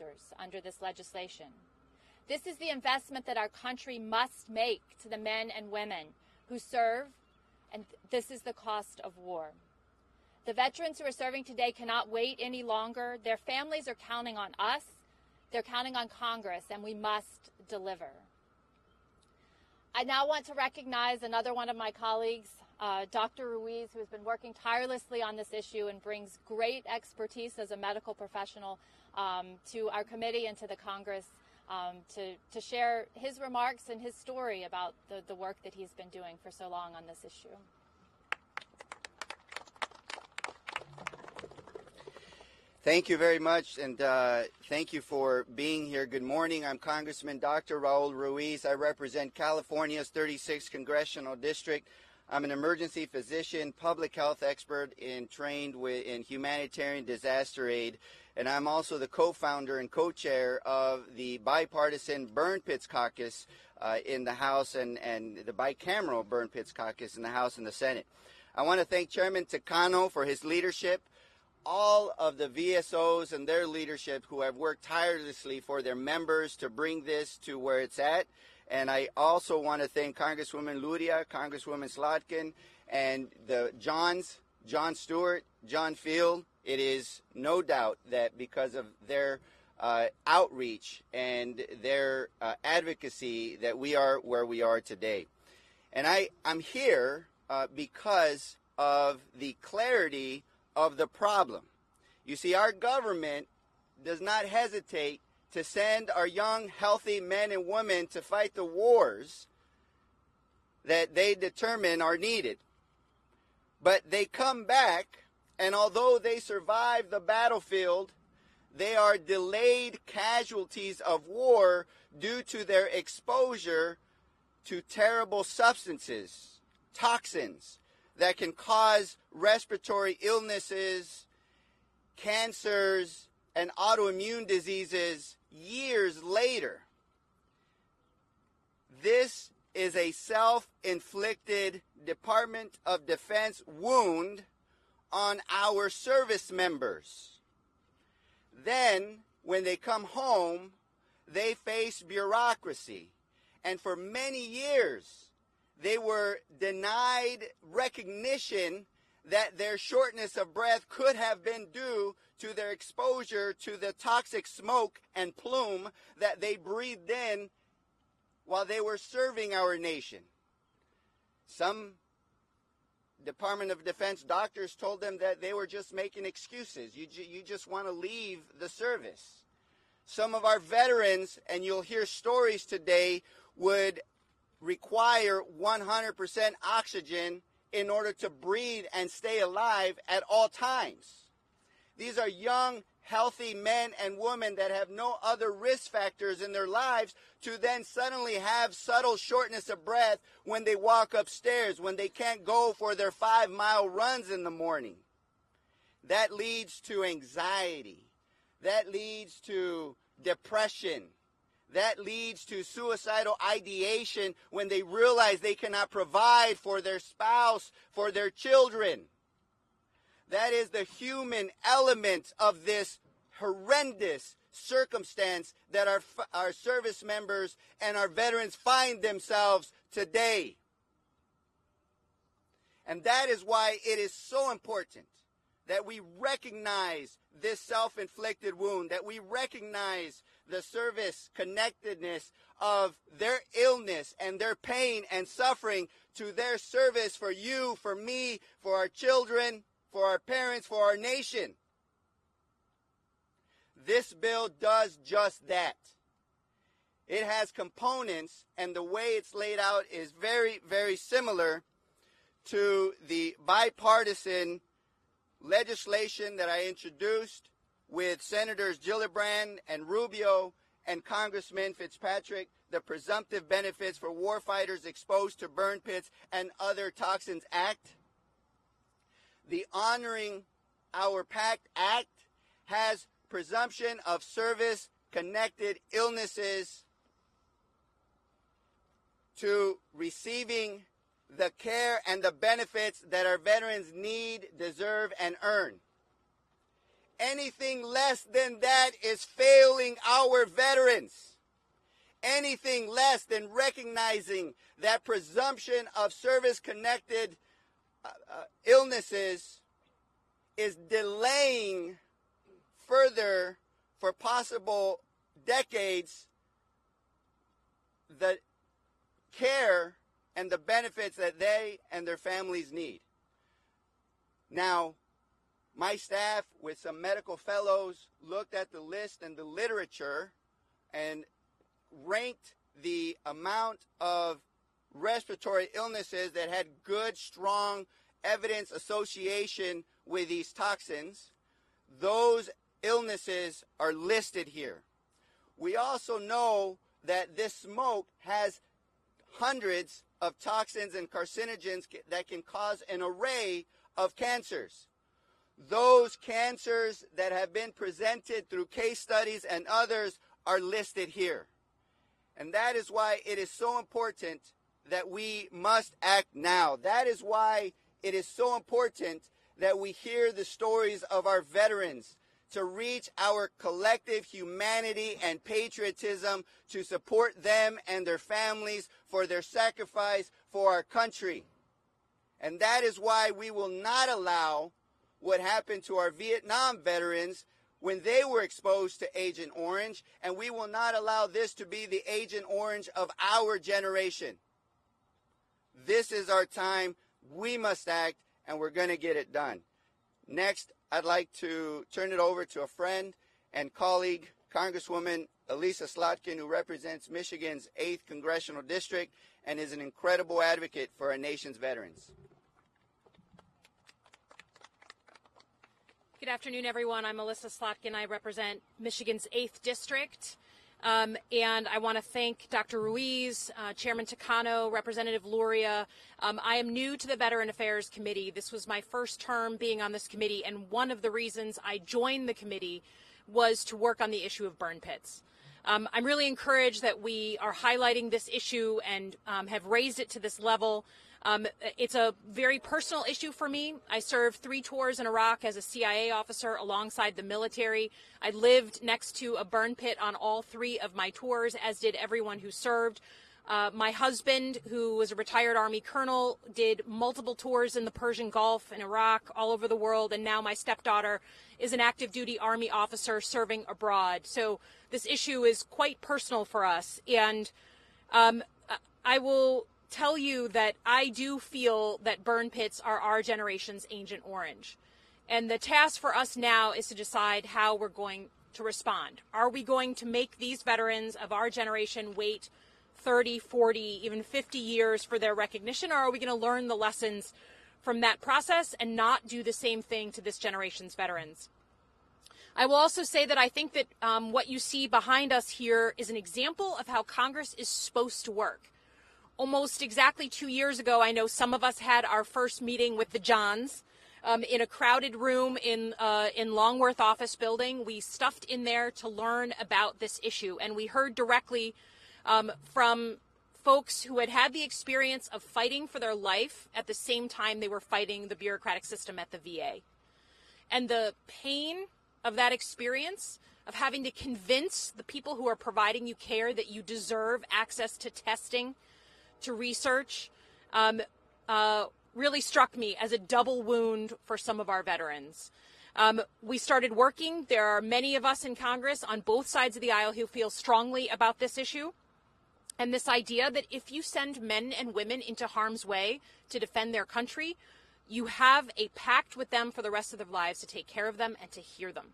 users under this legislation. This is the investment that our country must make to the men and women who serve, and this is the cost of war. The veterans who are serving today cannot wait any longer. Their families are counting on us. They're counting on Congress, and we must deliver. I now want to recognize another one of my colleagues, Dr. Ruiz, who has been working tirelessly on this issue and brings great expertise as a medical professional to our committee and to the Congress to share his remarks and his story about the work that he's been doing for so long on this issue. Thank you very much, and thank you for being here. Good morning. I'm Congressman Dr. Raul Ruiz. I represent California's 36th Congressional District. I'm an emergency physician, public health expert, trained in humanitarian disaster aid, and I'm also the co-founder and co-chair of the bipartisan Burn Pits Caucus in the House and the bicameral Burn Pits Caucus in the House and the Senate. I want to thank Chairman Takano for his leadership, all of the VSOs and their leadership who have worked tirelessly for their members to bring this to where it's at. And I also want to thank Congresswoman Luria, Congresswoman Slotkin, and the Jon Stewart, John Field. It is no doubt that because of their outreach and their advocacy that we are where we are today. And I'm here because of the clarity of the problem. You see, our government does not hesitate to send our young, healthy men and women to fight the wars that they determine are needed. But they come back, and although they survive the battlefield, they are delayed casualties of war due to their exposure to terrible substances, toxins, that can cause respiratory illnesses, cancers, and autoimmune diseases years later. This is a self-inflicted Department of Defense wound on our service members. Then, when they come home, they face bureaucracy. And for many years, they were denied recognition that their shortness of breath could have been due to their exposure to the toxic smoke and plume that they breathed in while they were serving our nation. Some Department of Defense doctors told them that they were just making excuses. You just want to leave the service. Some of our veterans, and you'll hear stories today, would require 100% oxygen in order to breathe and stay alive at all times. These are young, healthy men and women that have no other risk factors in their lives to then suddenly have subtle shortness of breath when they walk upstairs, when they can't go for their 5-mile runs in the morning. That leads to anxiety. That leads to depression. That leads to suicidal ideation when they realize they cannot provide for their spouse, for their children. That is the human element of this horrendous circumstance that our service members and our veterans find themselves today. And that is why it is so important that we recognize this self-inflicted wound, that we recognize the service connectedness of their illness and their pain and suffering to their service for you, for me, for our children, for our parents, for our nation. This bill does just that. It has components, and the way it's laid out is very, very similar to the bipartisan legislation that I introduced with Senators Gillibrand and Rubio and Congressman Fitzpatrick, the Presumptive Benefits for Warfighters Exposed to Burn Pits and Other Toxins Act. The Honoring Our PACT Act has presumption of service-connected illnesses to receiving the care and the benefits that our veterans need, deserve, and earn. Anything less than that is failing our veterans. Anything less than recognizing that presumption of service-connected illnesses is delaying further for possible decades the care and the benefits that they and their families need. Now, my staff, with some medical fellows, looked at the list and the literature and ranked the amount of respiratory illnesses that had good, strong evidence association with these toxins. Those illnesses are listed here. We also know that this smoke has hundreds of toxins and carcinogens that can cause an array of cancers. Those cancers that have been presented through case studies and others are listed here. And that is why it is so important that we must act now. That is why it is so important that we hear the stories of our veterans, to reach our collective humanity and patriotism, to support them and their families for their sacrifice for our country. And that is why we will not allow what happened to our Vietnam veterans when they were exposed to Agent Orange, and we will not allow this to be the Agent Orange of our generation. This is our time. We must act, and we're going to get it done. Next, I'd like to turn it over to a friend and colleague, Congresswoman Elisa Slotkin, who represents Michigan's 8th Congressional District and is an incredible advocate for our nation's veterans. Good afternoon, everyone. I'm Elisa Slotkin. I represent Michigan's 8th District. And I want to thank Dr. Ruiz, Chairman Takano, Representative Luria. I am new to the Veteran Affairs Committee. This was my first term being on this committee, and one of the reasons I joined the committee was to work on the issue of burn pits. I'm really encouraged that we are highlighting this issue and have raised it to this level. It's a very personal issue for me. I served 3 tours in Iraq as a CIA officer alongside the military. I lived next to a burn pit on all 3 of my tours, as did everyone who served. My husband, who was a retired Army colonel, did multiple tours in the Persian Gulf, in Iraq, all over the world, and now my stepdaughter is an active duty Army officer serving abroad. So this issue is quite personal for us, and I will tell you that I do feel that burn pits are our generation's Agent Orange. And the task for us now is to decide how we're going to respond. Are we going to make these veterans of our generation wait 30, 40, even 50 years for their recognition, or are we going to learn the lessons from that process and not do the same thing to this generation's veterans? I will also say that I think that what you see behind us here is an example of how Congress is supposed to work. Almost exactly 2 years ago, I know some of us had our first meeting with the Johns in a crowded room in Longworth office building. We stuffed in there to learn about this issue, and we heard directly from folks who had the experience of fighting for their life at the same time they were fighting the bureaucratic system at the VA. And the pain of that experience, of having to convince the people who are providing you care that you deserve access to testing, to research, really struck me as a double wound for some of our veterans. We started working. There are many of us in Congress on both sides of the aisle who feel strongly about this issue. And this idea that if you send men and women into harm's way to defend their country, you have a pact with them for the rest of their lives to take care of them and to hear them.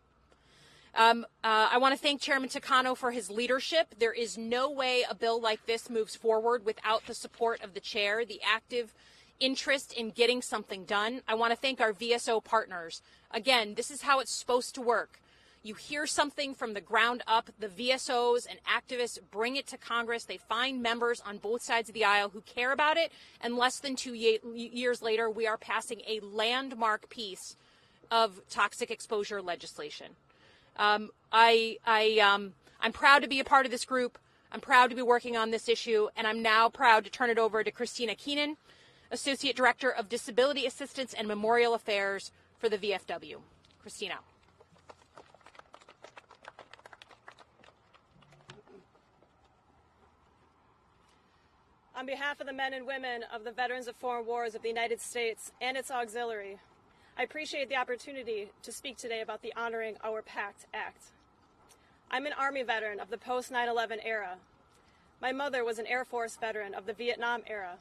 I want to thank Chairman Takano for his leadership. There is no way a bill like this moves forward without the support of the chair, the active interest in getting something done. I want to thank our VSO partners. Again, this is how it's supposed to work. You hear something from the ground up, the VSOs and activists bring it to Congress. They find members on both sides of the aisle who care about it, and less than 2 years later, we are passing a landmark piece of toxic exposure legislation. I'm proud to be a part of this group. I'm proud to be working on this issue, and I'm now proud to turn it over to Christina Keenan, Associate Director of Disability Assistance and Memorial Affairs for the VFW. Christina. On behalf of the men and women of the Veterans of Foreign Wars of the United States and its auxiliary, I appreciate the opportunity to speak today about the Honoring Our PACT Act. I'm an Army veteran of the post-9/11 era. My mother was an Air Force veteran of the Vietnam era.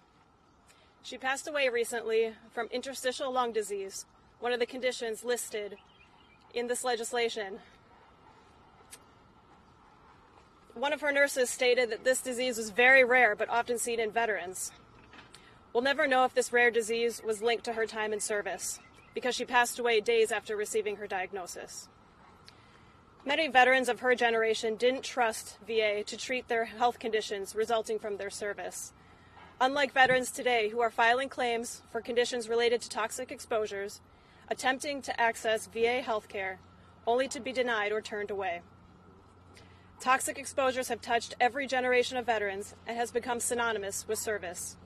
She passed away recently from interstitial lung disease, one of the conditions listed in this legislation. One of her nurses stated that this disease was very rare but often seen in veterans. We'll never know if this rare disease was linked to her time in service because she passed away days after receiving her diagnosis. Many veterans of her generation didn't trust VA to treat their health conditions resulting from their service. Unlike veterans today who are filing claims for conditions related to toxic exposures, attempting to access VA health care only to be denied or turned away. Toxic exposures have touched every generation of veterans and has become synonymous with service.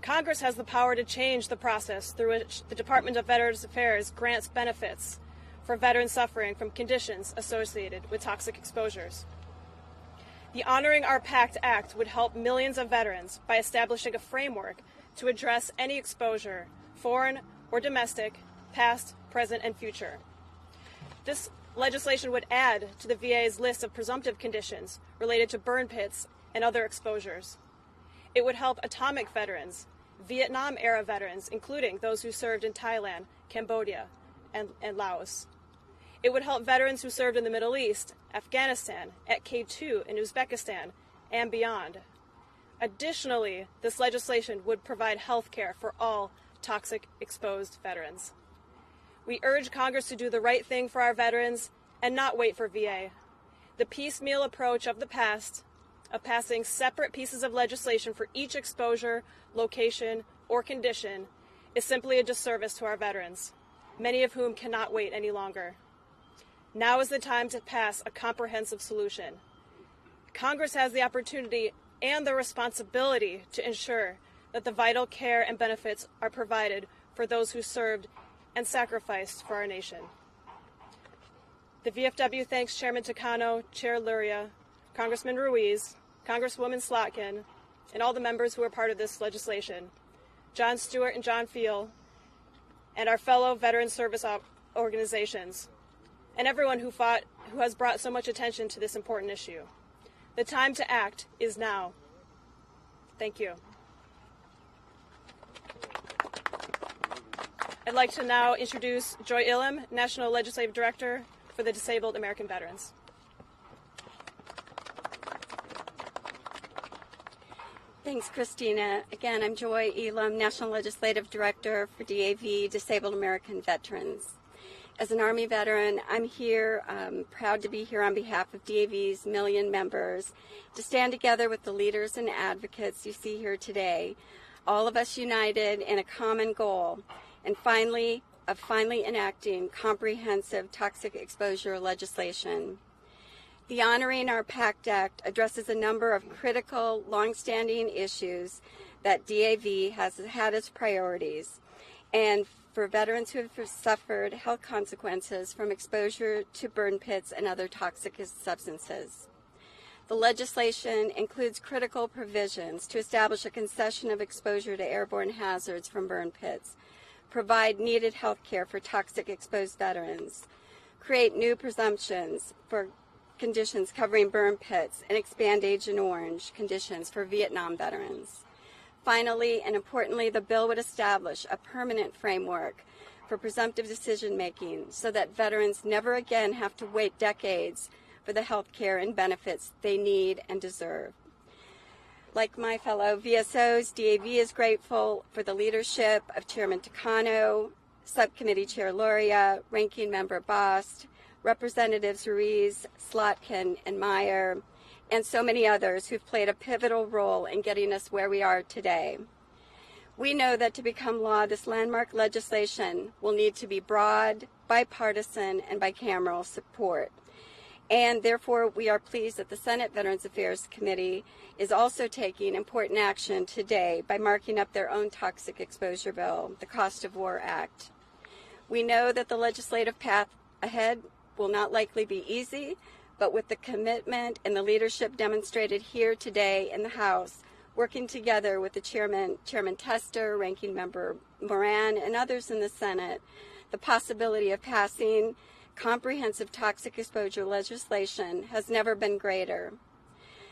Congress has the power to change the process through which the Department of Veterans Affairs grants benefits for veterans suffering from conditions associated with toxic exposures. The Honoring Our PACT Act would help millions of veterans by establishing a framework to address any exposure, foreign or domestic, past, present, and future. This legislation would add to the VA's list of presumptive conditions related to burn pits and other exposures. It would help atomic veterans, Vietnam-era veterans, including those who served in Thailand, Cambodia, and Laos. It would help veterans who served in the Middle East, Afghanistan, at K2 in Uzbekistan, and beyond. Additionally, this legislation would provide health care for all toxic exposed veterans. We urge Congress to do the right thing for our veterans and not wait for VA. The piecemeal approach of the past, of passing separate pieces of legislation for each exposure, location, or condition, is simply a disservice to our veterans, many of whom cannot wait any longer. Now is the time to pass a comprehensive solution. Congress has the opportunity and the responsibility to ensure that the vital care and benefits are provided for those who served and sacrificed for our nation. The VFW thanks Chairman Takano, Chair Luria, Congressman Ruiz, Congresswoman Slotkin, and all the members who are part of this legislation, Jon Stewart and John Field, and our fellow veteran service organizations, and everyone who has brought so much attention to this important issue. The time to act is now. Thank you. I'd like to now introduce Joy Ilham, National Legislative Director for the Disabled American Veterans. Thanks, Christina. Again, I'm Joy Ilham, National Legislative Director for DAV, Disabled American Veterans. As an Army veteran, I'm here, proud to be here on behalf of DAV's million members to stand together with the leaders and advocates you see here today, all of us united in a common goal, and finally enacting comprehensive toxic exposure legislation. The Honoring Our PACT Act addresses a number of critical, long-standing issues that DAV has had as priorities, and for veterans who have suffered health consequences from exposure to burn pits and other toxic substances. The legislation includes critical provisions to establish a concession of exposure to airborne hazards from burn pits, provide needed health care for toxic exposed veterans, create new presumptions for conditions covering burn pits, and expand Agent Orange conditions for Vietnam veterans. Finally, and importantly, the bill would establish a permanent framework for presumptive decision-making so that veterans never again have to wait decades for the health care and benefits they need and deserve. Like my fellow VSOs, DAV is grateful for the leadership of Chairman Takano, Subcommittee Chair Luria, Ranking Member Bost, Representatives Ruiz, Slotkin, and Meyer, and so many others who've played a pivotal role in getting us where we are today. We know that to become law, this landmark legislation will need to be broad, bipartisan, and bicameral support. And therefore, we are pleased that the Senate Veterans Affairs Committee is also taking important action today by marking up their own toxic exposure bill, the Cost of War Act. We know that the legislative path ahead will not likely be easy, but with the commitment and the leadership demonstrated here today in the House, working together with the Chairman Tester, Ranking Member Moran, and others in the Senate, the possibility of passing comprehensive toxic exposure legislation has never been greater.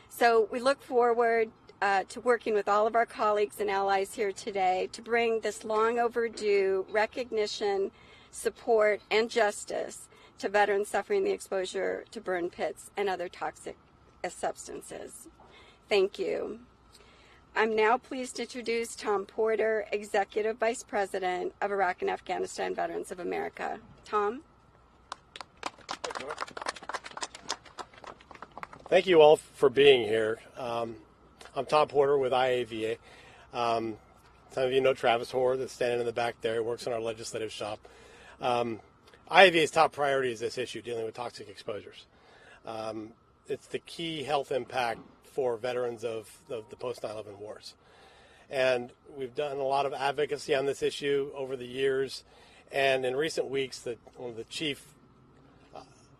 So we look forward to working with all of our colleagues and allies here today to bring this long overdue recognition, support, and justice to veterans suffering the exposure to burn pits and other toxic substances. Thank you. I'm now pleased to introduce Tom Porter, Executive Vice President of Iraq and Afghanistan Veterans of America. Tom? Thank you all for being here. I'm Tom Porter with IAVA. Some of you know Travis Hoare that's standing in the back there. He works in our legislative shop. IAVA's top priority is this issue, dealing with toxic exposures. It's the key health impact for veterans of the post 9/11 wars. And we've done a lot of advocacy on this issue over the years. And in recent weeks, one of the chief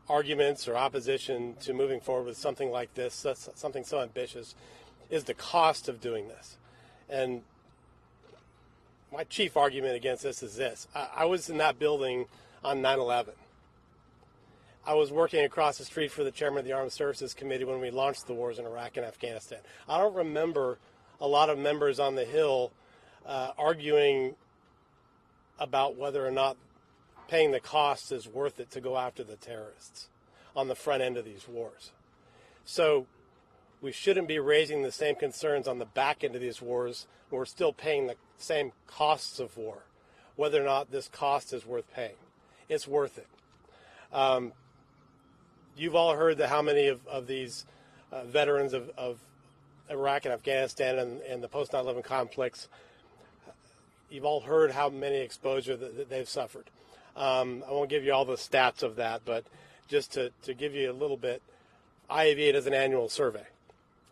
arguments or opposition to moving forward with something like this, something so ambitious, is the cost of doing this. And my chief argument against this is this. I was in that building on 9/11. I was working across the street for the chairman of the Armed Services Committee when we launched the wars in Iraq and Afghanistan. I don't remember a lot of members on the Hill arguing about whether or not paying the costs is worth it to go after the terrorists on the front end of these wars. So we shouldn't be raising the same concerns on the back end of these wars when we're still paying the same costs of war, whether or not this cost is worth paying. It's worth it. You've all heard how many of these veterans of Iraq and Afghanistan and the post 9/11 conflicts, you've all heard how many exposure that they've suffered. I won't give you all the stats of that, but just to give you a little bit, IAVA does an annual survey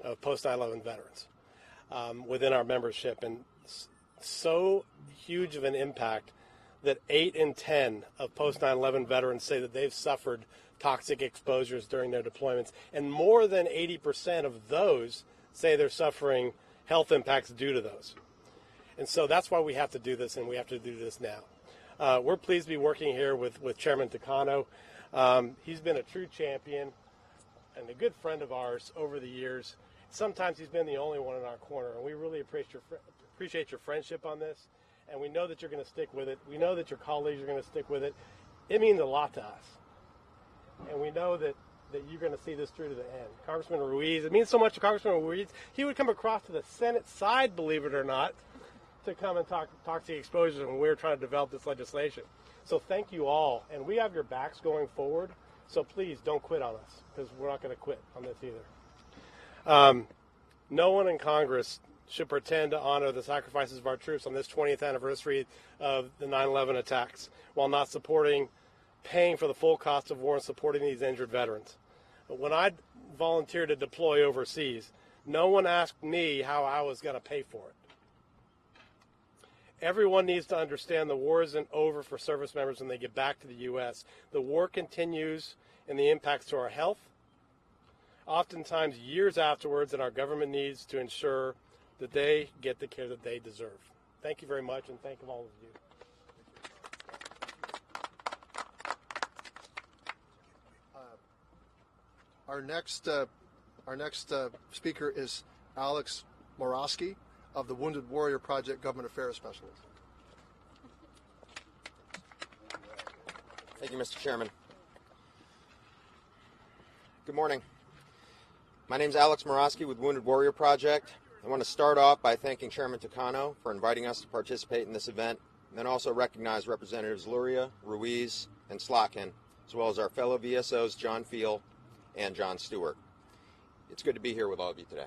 of post 9/11 veterans within our membership, and so huge of an impact that 8 in 10 of post 9/11 veterans say that they've suffered toxic exposures during their deployments, and more than 80% of those say they're suffering health impacts due to those. And so that's why we have to do this, and we have to do this now. We're pleased to be working here with Chairman Takano. He's been a true champion and a good friend of ours over the years. Sometimes he's been the only one in our corner, and we really appreciate your friendship on this, and we know that you're going to stick with it. We know that your colleagues are going to stick with it. It means a lot to us, and we know that you're going to see this through to the end. Congressman Ruiz, it means so much to Congressman Ruiz. He would come across to the Senate side, believe it or not, to come and talk toxic exposures when we were trying to develop this legislation. So thank you all, and we have your backs going forward, so please don't quit on us, because we're not going to quit on this either. No one in Congress should pretend to honor the sacrifices of our troops on this 20th anniversary of the 9/11 attacks while not paying for the full cost of war and supporting these injured veterans. But when I volunteered to deploy overseas, no one asked me how I was going to pay for it. Everyone needs to understand the war isn't over for service members when they get back to the U.S. The war continues and the impacts to our health, oftentimes years afterwards, and our government needs to ensure that they get the care that they deserve. Thank you very much, and thank all of you. Our next speaker is Alex Morosky of the Wounded Warrior Project Government Affairs Specialist. Thank you, Mr. Chairman. Good morning. My name is Alex Morosky with Wounded Warrior Project. I want to start off by thanking Chairman Takano for inviting us to participate in this event, and then also recognize Representatives Luria, Ruiz, and Slotkin, as well as our fellow VSOs Jon Stewart and Jon Stewart. It's good to be here with all of you today.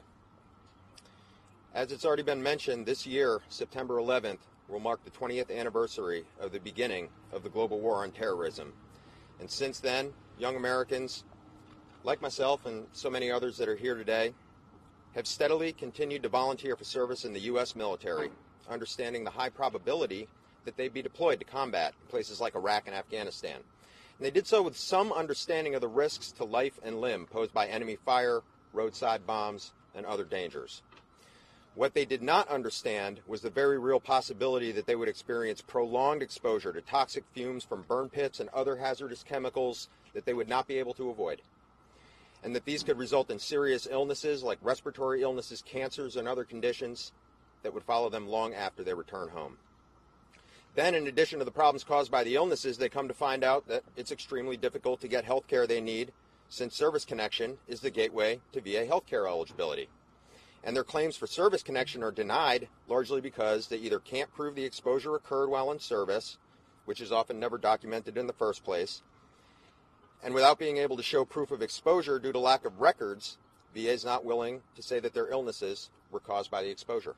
As it's already been mentioned, this year, September 11th, will mark the 20th anniversary of the beginning of the global war on terrorism. And since then, young Americans, like myself and so many others that are here today, have steadily continued to volunteer for service in the U.S. military, understanding the high probability that they'd be deployed to combat in places like Iraq and Afghanistan. And they did so with some understanding of the risks to life and limb posed by enemy fire, roadside bombs, and other dangers. What they did not understand was the very real possibility that they would experience prolonged exposure to toxic fumes from burn pits and other hazardous chemicals that they would not be able to avoid, and that these could result in serious illnesses like respiratory illnesses, cancers, and other conditions that would follow them long after they return home. Then, in addition to the problems caused by the illnesses, they come to find out that it's extremely difficult to get health care they need, since service connection is the gateway to VA health care eligibility. And their claims for service connection are denied largely because they either can't prove the exposure occurred while in service, which is often never documented in the first place, and without being able to show proof of exposure due to lack of records, VA is not willing to say that their illnesses were caused by the exposure.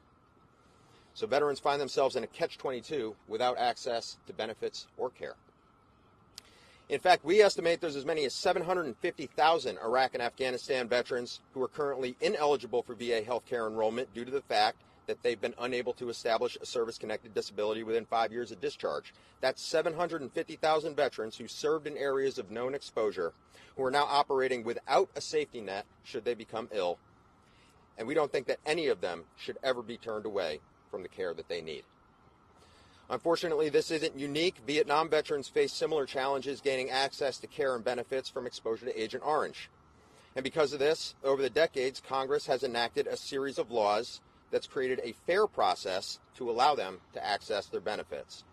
So veterans find themselves in a catch-22 without access to benefits or care. In fact, we estimate there's as many as 750,000 Iraq and Afghanistan veterans who are currently ineligible for VA health care enrollment due to the fact that they've been unable to establish a service-connected disability within 5 years of discharge. That's 750,000 veterans who served in areas of known exposure who are now operating without a safety net should they become ill. And we don't think that any of them should ever be turned away from the care that they need. Unfortunately, this isn't unique. Vietnam veterans face similar challenges gaining access to care and benefits from exposure to Agent Orange. And because of this, over the decades, Congress has enacted a series of laws that's created a fair process to allow them to access their benefits.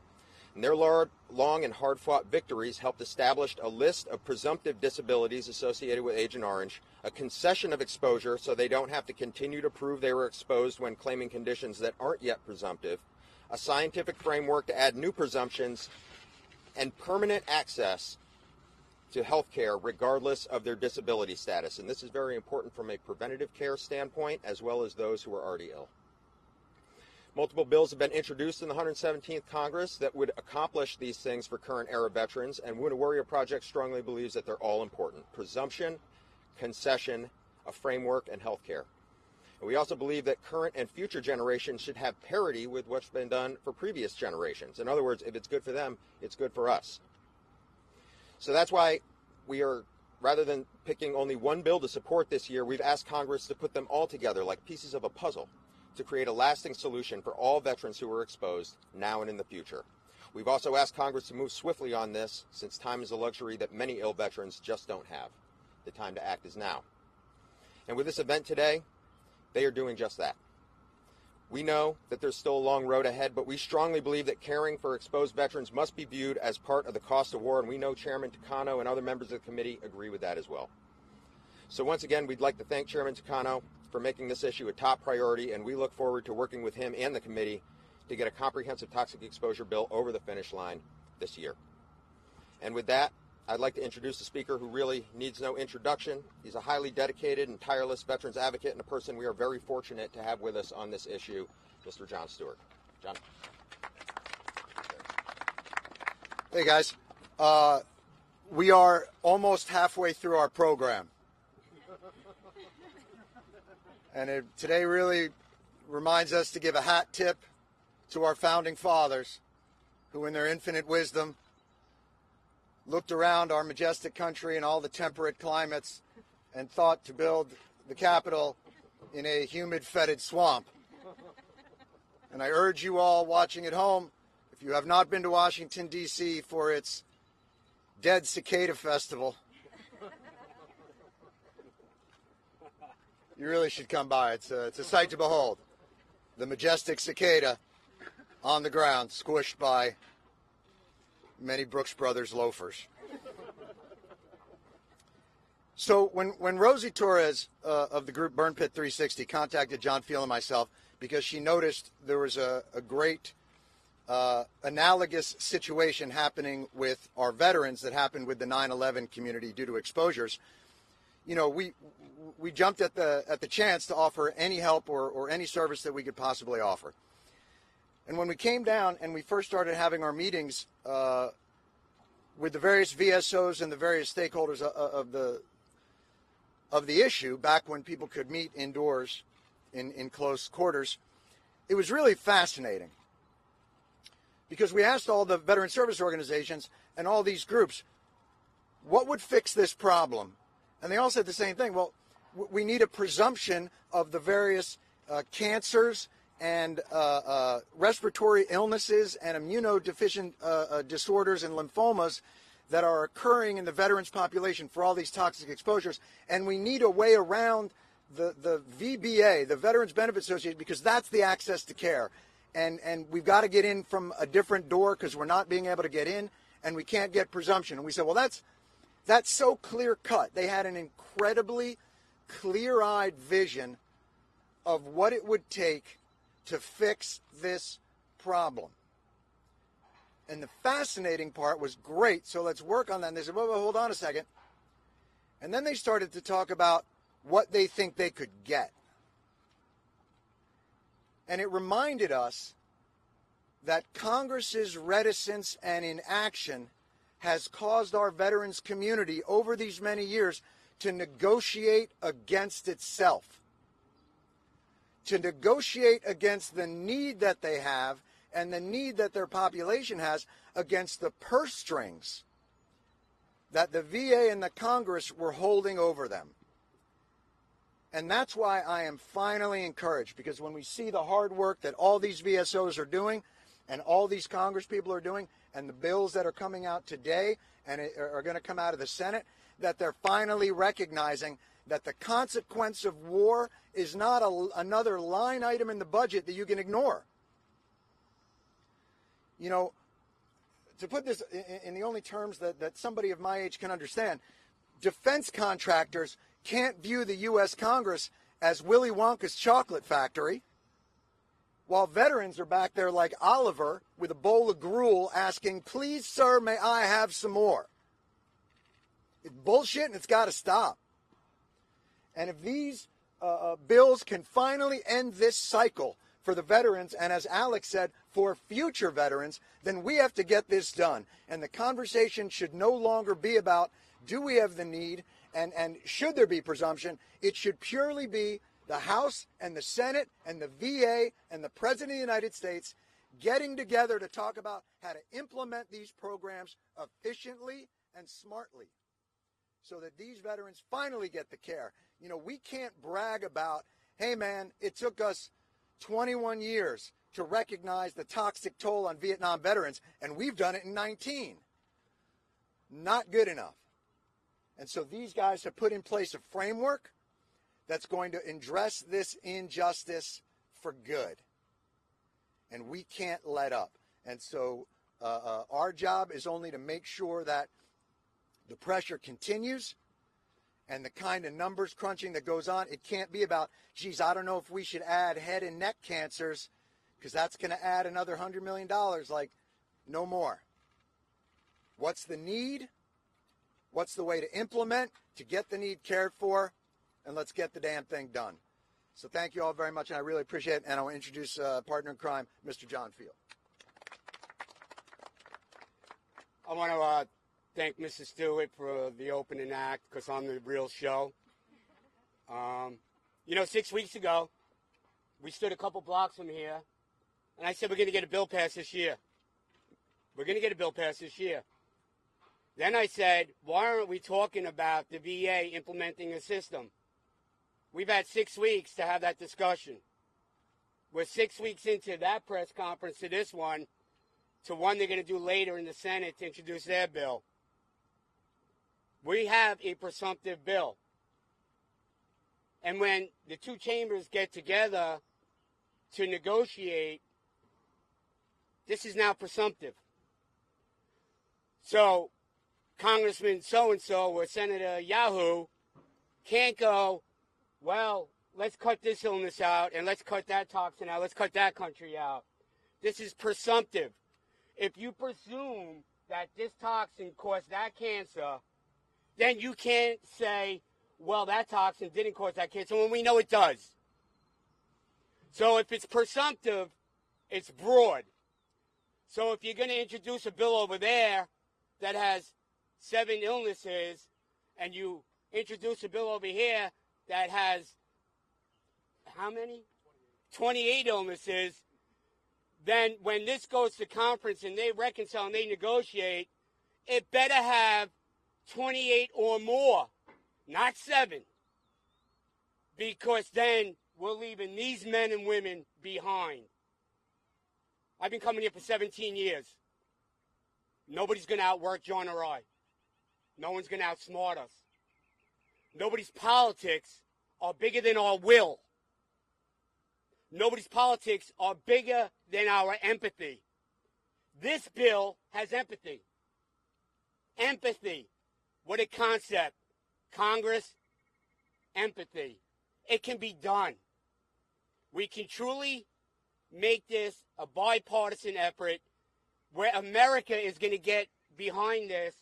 And their long and hard-fought victories helped establish a list of presumptive disabilities associated with Agent Orange, a concession of exposure so they don't have to continue to prove they were exposed when claiming conditions that aren't yet presumptive, a scientific framework to add new presumptions, and permanent access to health care regardless of their disability status. And this is very important from a preventative care standpoint as well as those who are already ill. Multiple bills have been introduced in the 117th Congress that would accomplish these things for current era veterans, and Wounded Warrior Project strongly believes that they're all important: presumption, concession, a framework, and health care. And we also believe that current and future generations should have parity with what's been done for previous generations. In other words, if it's good for them, it's good for us. So that's why we are, rather than picking only one bill to support this year, we've asked Congress to put them all together like pieces of a puzzle to create a lasting solution for all veterans who are exposed now and in the future. We've also asked Congress to move swiftly on this, since time is a luxury that many ill veterans just don't have. The time to act is now. And with this event today, they are doing just that. We know that there's still a long road ahead, but we strongly believe that caring for exposed veterans must be viewed as part of the cost of war, and we know Chairman Takano and other members of the committee agree with that as well. So once again, we'd like to thank Chairman Takano for making this issue a top priority, and we look forward to working with him and the committee to get a comprehensive toxic exposure bill over the finish line this year. And with that, I'd like to introduce the speaker who really needs no introduction. He's a highly dedicated and tireless veterans advocate and a person we are very fortunate to have with us on this issue, Mr. Jon Stewart. John. Hey guys, we are almost halfway through our program. And today really reminds us to give a hat tip to our founding fathers who in their infinite wisdom looked around our majestic country and all the temperate climates and thought to build the Capitol in a humid, fetid swamp. And I urge you all watching at home, if you have not been to Washington, D.C. for its Dead Cicada Festival, you really should come by. It's a sight to behold. The majestic cicada on the ground, squished by many Brooks Brothers loafers. So when Rosie Torres of the group Burn Pit 360 contacted John Field and myself because she noticed there was a great analogous situation happening with our veterans that happened with the 9/11 community due to exposures, you know, we jumped at the chance to offer any help or any service that we could possibly offer. And when we came down and we first started having our meetings with the various VSOs and the various stakeholders of the issue, back when people could meet indoors in close quarters, it was really fascinating. Because we asked all the veteran service organizations and all these groups, what would fix this problem? And they all said the same thing. Well, we need a presumption of the various cancers and respiratory illnesses and immunodeficient disorders and lymphomas that are occurring in the veterans population for all these toxic exposures. And we need a way around the VBA, the Veterans Benefit Association, because that's the access to care. And we've got to get in from a different door because we're not being able to get in, and we can't get presumption. And we said, well, that's so clear cut. They had an incredibly clear-eyed vision of what it would take to fix this problem. And the fascinating part was great, so let's work on that. And they said, well, hold on a second. And then they started to talk about what they think they could get. And it reminded us that Congress's reticence and inaction has caused our veterans community over these many years to negotiate against itself, to negotiate against the need that they have and the need that their population has against the purse strings that the VA and the Congress were holding over them. And that's why I am finally encouraged, because when we see the hard work that all these VSOs are doing and all these Congress people are doing and the bills that are coming out today and are going to come out of the Senate, that they're finally recognizing that the consequence of war is not another line item in the budget that you can ignore. You know, to put this in the only terms that somebody of my age can understand, defense contractors can't view the U.S. Congress as Willy Wonka's chocolate factory, while veterans are back there like Oliver with a bowl of gruel asking, please, sir, may I have some more? It's bullshit and it's got to stop. And if these bills can finally end this cycle for the veterans, and as Alex said, for future veterans, then we have to get this done. And the conversation should no longer be about, do we have the need, and should there be presumption? It should purely be the House and the Senate and the VA and the President of the United States getting together to talk about how to implement these programs efficiently and smartly so that these veterans finally get the care. You know, we can't brag about, hey, man, it took us 21 years to recognize the toxic toll on Vietnam veterans, and we've done it in 19. Not good enough. And so these guys have put in place a framework that's going to address this injustice for good. And we can't let up. And so our job is only to make sure that the pressure continues and the kind of numbers crunching that goes on. It can't be about, geez, I don't know if we should add head and neck cancers because that's going to add another $100 million. Like, no more. What's the need? What's the way to implement to get the need cared for? And let's get the damn thing done. So thank you all very much, and I really appreciate it. And I want to introduce partner in crime, Mr. Jon Field. I want to thank Mrs. Stewart for the opening act, because I'm the real show. 6 weeks ago, we stood a couple blocks from here, and I said we're going to get a bill passed this year. We're going to get a bill passed this year. Then I said, why aren't we talking about the VA implementing a system? We've had 6 weeks to have that discussion. We're 6 weeks into that press conference to this one, to one they're going to do later in the Senate to introduce their bill. We have a presumptive bill. And when the two chambers get together to negotiate, this is now presumptive. So Congressman so-and-so or Senator Yahoo can't go, well, let's cut this illness out and let's cut that toxin out. Let's cut that country out. This is presumptive. If you presume that this toxin caused that cancer, then you can't say, well, that toxin didn't cause that cancer, when we know it does. So if it's presumptive, it's broad. So if you're going to introduce a bill over there that has 7 illnesses, and you introduce a bill over here that has, how many? 28 illnesses, then when this goes to conference and they reconcile and they negotiate, it better have 28 or more, not 7. Because then we're leaving these men and women behind. I've been coming here for 17 years. Nobody's going to outwork John or I. No one's going to outsmart us. Nobody's politics are bigger than our will. Nobody's politics are bigger than our empathy. This bill has empathy. Empathy. What a concept. Congress, empathy. It can be done. We can truly make this a bipartisan effort where America is going to get behind this,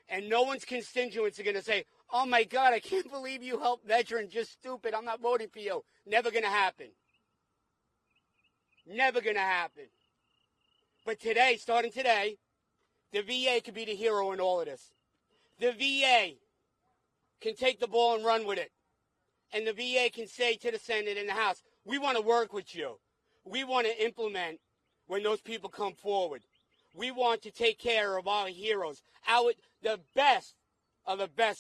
and no one's constituents are going to say, oh my God, I can't believe you helped veterans, just stupid, I'm not voting for you. Never going to happen. Never going to happen. But today, starting today, the VA could be the hero in all of this. The VA can take the ball and run with it. And the VA can say to the Senate and the House, we want to work with you. We want to implement when those people come forward. We want to take care of our heroes. The best of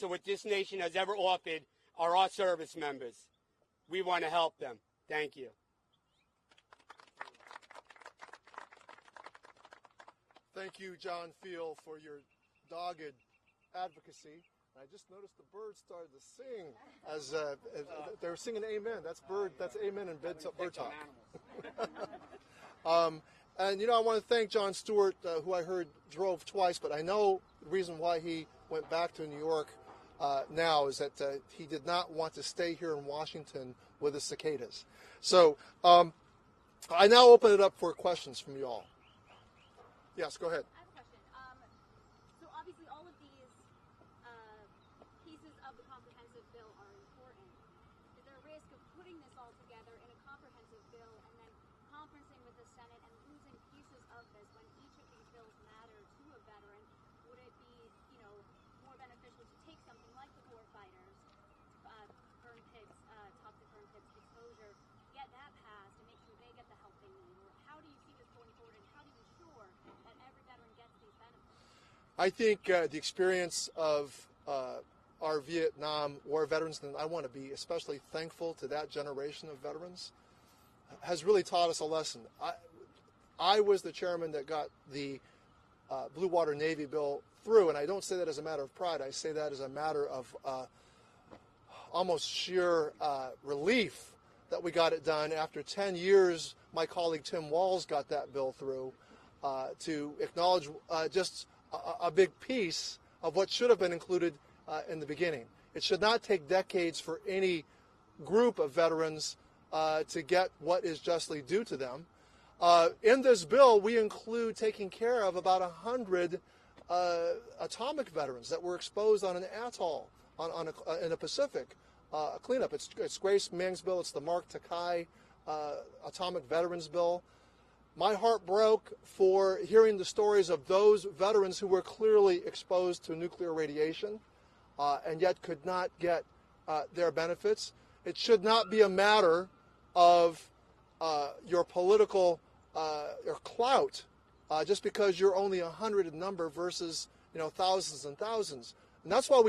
what this nation has ever offered are our service members. We want to help them. Thank you. Thank you, Jon Stewart, for your dogged advocacy. I just noticed the birds started to sing as they were singing amen. That's amen and bird talk. And, I want to thank Jon Stewart, who I heard drove twice, but I know the reason why he went back to New York now is that he did not want to stay here in Washington with the cicadas. So I now open it up for questions from you all. Yes, go ahead. I have a question. So obviously all of these pieces of the comprehensive bill are important. Is there a risk of putting this all together in a comprehensive bill and then conferencing with the Senate and losing pieces of this when each of these bills matter to a veteran? Would it be, more beneficial to take something like the war fighters, burn pits, toxic burn pits exposure, get that passed and make sure they get the help they need? Or how do you see this going forward, and how do you ensure that every veteran gets these benefits? I think the experience of our Vietnam War veterans, and I want to be especially thankful to that generation of veterans, has really taught us a lesson. I was the chairman that got the Blue Water Navy bill through, and I don't say that as a matter of pride. I say that as a matter of almost sheer relief that we got it done. After 10 years, my colleague Tim Walz got that bill through to acknowledge just a big piece of what should have been included in the beginning. It should not take decades for any group of veterans to get what is justly due to them. In this bill, we include taking care of about 100 atomic veterans that were exposed on an atoll in the Pacific. Cleanup. It's Grace Ming's bill. It's the Mark Takano Atomic Veterans Bill. My heart broke for hearing the stories of those veterans who were clearly exposed to nuclear radiation and yet could not get their benefits. It should not be a matter of your political your clout just because you're only 100 in number versus thousands and thousands. And that's why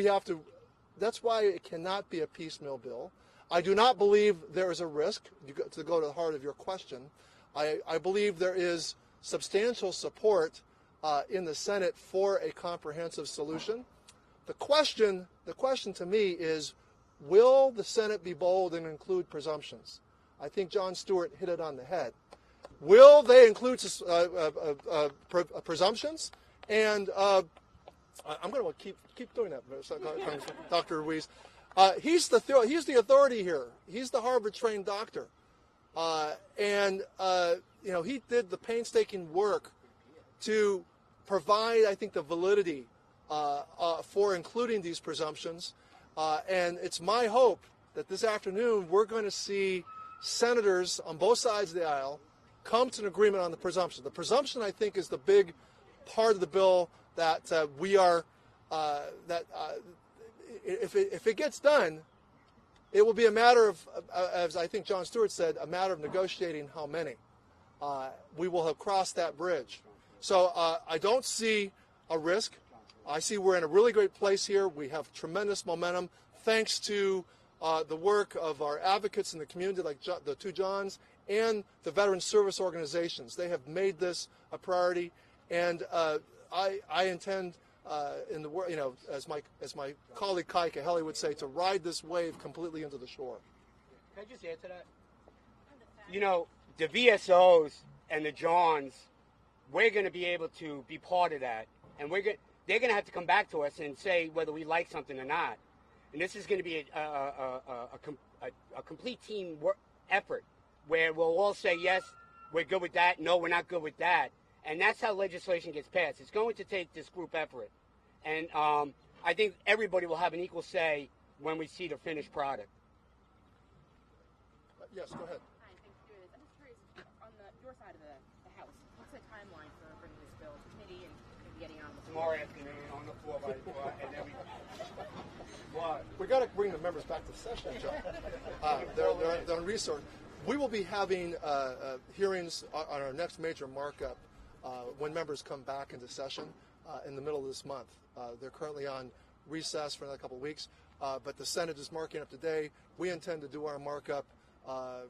that's why it cannot be a piecemeal bill. I do not believe there is a risk, to go to the heart of your question. I believe there is substantial support in the Senate for a comprehensive solution. The question to me is, will the Senate be bold and include presumptions? I think Jon Stewart hit it on the head. Will they include presumptions? And I'm going to keep doing that, Dr. Ruiz. He's the authority here. He's the Harvard-trained doctor. He did the painstaking work to provide, I think, the validity for including these presumptions. And it's my hope that this afternoon we're going to see senators on both sides of the aisle come to an agreement on the presumption. The presumption, I think, is the big part of the bill that if it gets done, it will be a matter of, as I think Jon Stewart said, a matter of negotiating how many. We will have crossed that bridge. So I don't see a risk. I see we're in a really great place here. We have tremendous momentum thanks to the work of our advocates in the community, like the two Johns, and the veteran service organizations. They have made this a priority, and I intend, as my colleague Kai Kahele would say, to ride this wave completely into the shore. Can I just add to that? You know, the VSOs and the Johns, we're going to be able to be part of that, and they're going to have to come back to us and say whether we like something or not. And this is going to be a complete team effort where we'll all say, yes, we're good with that. No, we're not good with that. And that's how legislation gets passed. It's going to take this group effort. And I think everybody will have an equal say when we see the finished product. Yes, go ahead. Hi, thank you. I'm just curious, on your side of the House, what's the timeline for bringing this bill to committee and getting on the floor? Tomorrow afternoon on the floor by the floor, and then we got to bring the members back to session, John. They're on resource. We will be having hearings on our next major markup when members come back into session in the middle of this month. They're currently on recess for another couple of weeks, but the Senate is marking up today. We intend to do our markup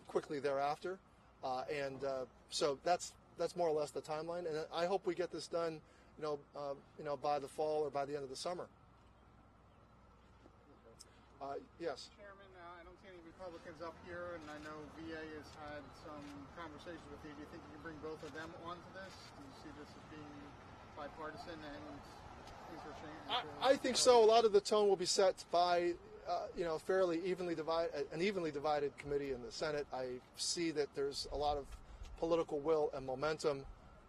quickly thereafter, and so that's more or less the timeline. And I hope we get this done, by the fall or by the end of the summer. Yes. Chairman, I don't see any Republicans up here, and I know VA has had some conversations with you. Do you think you can bring both of them onto this? Do you see this as being bipartisan and things are changing? I think so. A lot of the tone will be set by, fairly evenly divided committee in the Senate. I see that there's a lot of political will and momentum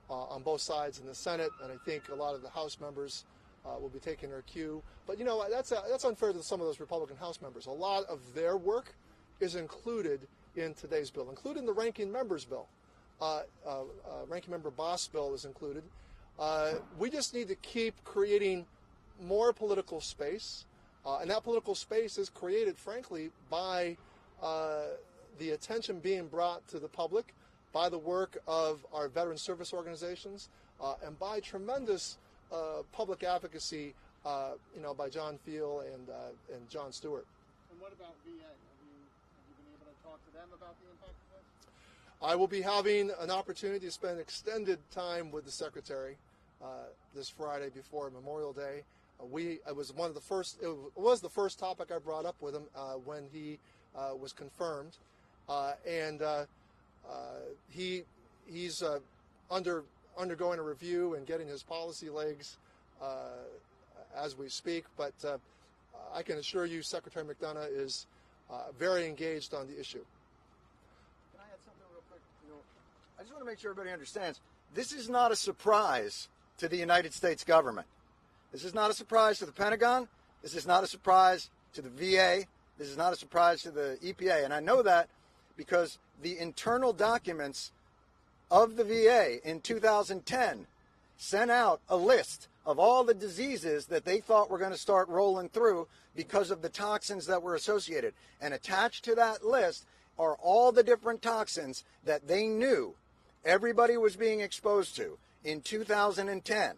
on both sides in the Senate, and I think a lot of the House members will be taking their cue. But that's unfair to some of those Republican House members. A lot of their work is included in today's bill, including the ranking member's bill. Ranking member Boss' bill is included. We just need to keep creating more political space, and that political space is created, frankly, by the attention being brought to the public, by the work of our veteran service organizations, and by tremendous public advocacy, by Jon Stewart and Jon Stewart. And what about VA? Have you been able to talk to them about the impact of this? I will be having an opportunity to spend extended time with the Secretary this Friday before Memorial Day. It was the first topic I brought up with him when he was confirmed, and he's undergoing a review and getting his policy legs as we speak. But I can assure you, Secretary McDonough is very engaged on the issue. Can I add something real quick? I just want to make sure everybody understands. This is not a surprise to the United States government. This is not a surprise to the Pentagon. This is not a surprise to the VA. This is not a surprise to the EPA. And I know that because the internal documents of the VA in 2010 sent out a list of all the diseases that they thought were going to start rolling through because of the toxins that were associated. And attached to that list are all the different toxins that they knew everybody was being exposed to in 2010.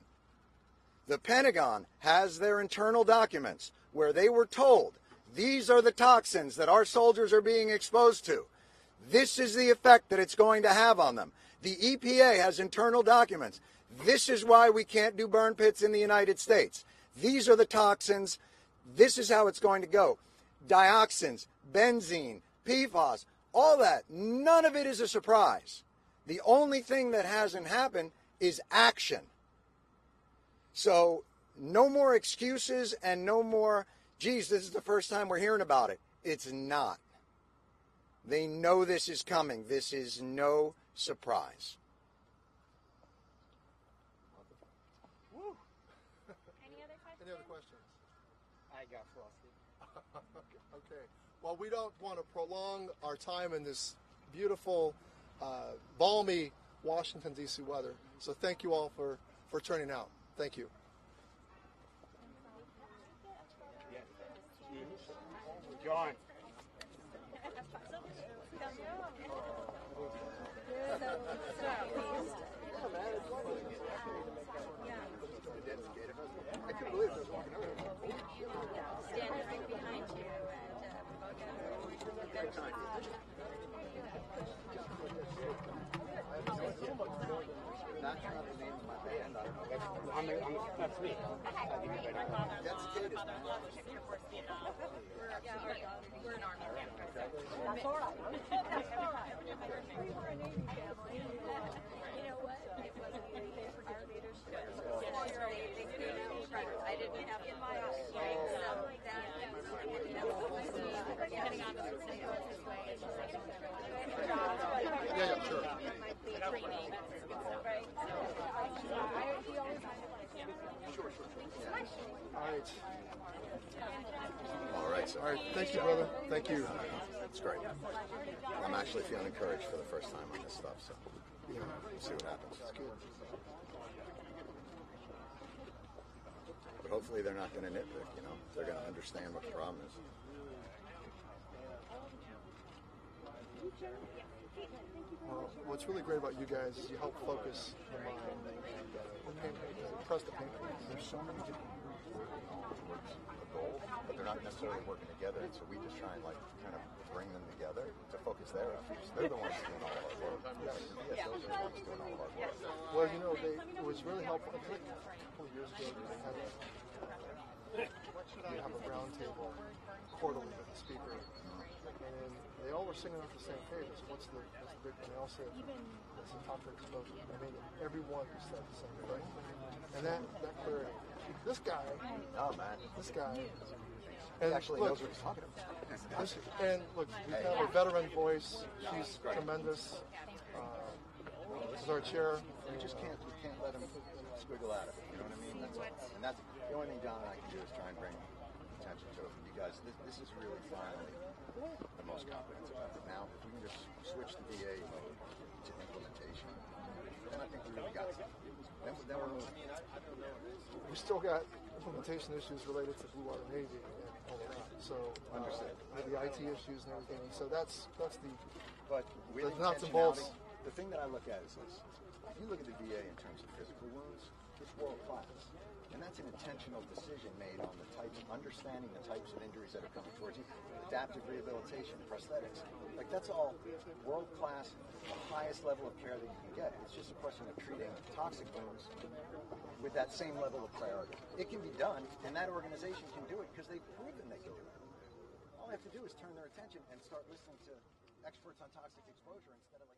The Pentagon has their internal documents where they were told, these are the toxins that our soldiers are being exposed to. This is the effect that it's going to have on them. The EPA has internal documents. This is why we can't do burn pits in the United States. These are the toxins. This is how it's going to go. Dioxins, benzene, PFAS, all that. None of it is a surprise. The only thing that hasn't happened is action. So no more excuses and no more, geez, this is the first time we're hearing about it. It's not. They know this is coming. This is no surprise. Any other questions? Any other questions? I got frosty. Okay. Well, we don't want to prolong our time in this beautiful, balmy Washington, D.C. weather. So thank you all for turning out. Thank you. John. Standing right behind you and Not trying to name my band. That's me. That's Tatus, man. We're an army family. That's all right. That's all right. We were a Navy family. You know what? It was our leadership. I didn't have in my eyes. Something like that. Getting on the same way. Yeah, sure. All right. All right. Thank you, brother. Thank you. That's great. I'm actually feeling encouraged for the first time on this stuff, so we'll see what happens. But hopefully they're not going to nitpick, They're going to understand what the problem is. What's really great about you guys is you help focus the mind and press the pain points. There's so many different groups working on towards a goal, but they're not necessarily working together, and so we just try and kind of bring them together to focus their efforts. They're the ones doing all our work. Those are the ones doing all our work. Well, it was really helpful. I think a couple of years ago, we have a round table quarterly with the speaker, and they all were singing off the same page. What's the big one? They all said it's a topic exposure. I mean, everyone said the same thing, and that clarity. This guy, this guy, he actually knows what he's talking about. And look, we have a veteran voice. She's tremendous. This is our chair. We can't let him squiggle at it. You know what I mean? That's all. And that's the only thing John and I can do is try and bring attention to it. You guys, this is really finally the most comprehensive effort. Now, if we can just switch the VA mode to implementation, then I think we really got it. Then we're moving. We still got implementation issues related to Blue Water Navy and all of that. So understood. The IT issues and everything. So that's the nuts and bolts. The thing that I look at is this. If you look at the VA in terms of physical wounds, it's world class. And that's an intentional decision made on the types, understanding the types of injuries that are coming towards you, adaptive rehabilitation, prosthetics. Like, that's all world class, the highest level of care that you can get. It's just a question of treating toxic wounds with that same level of priority. It can be done, and that organization can do it because they've proven they can do it. All they have to do is turn their attention and start listening to experts on toxic exposure instead of like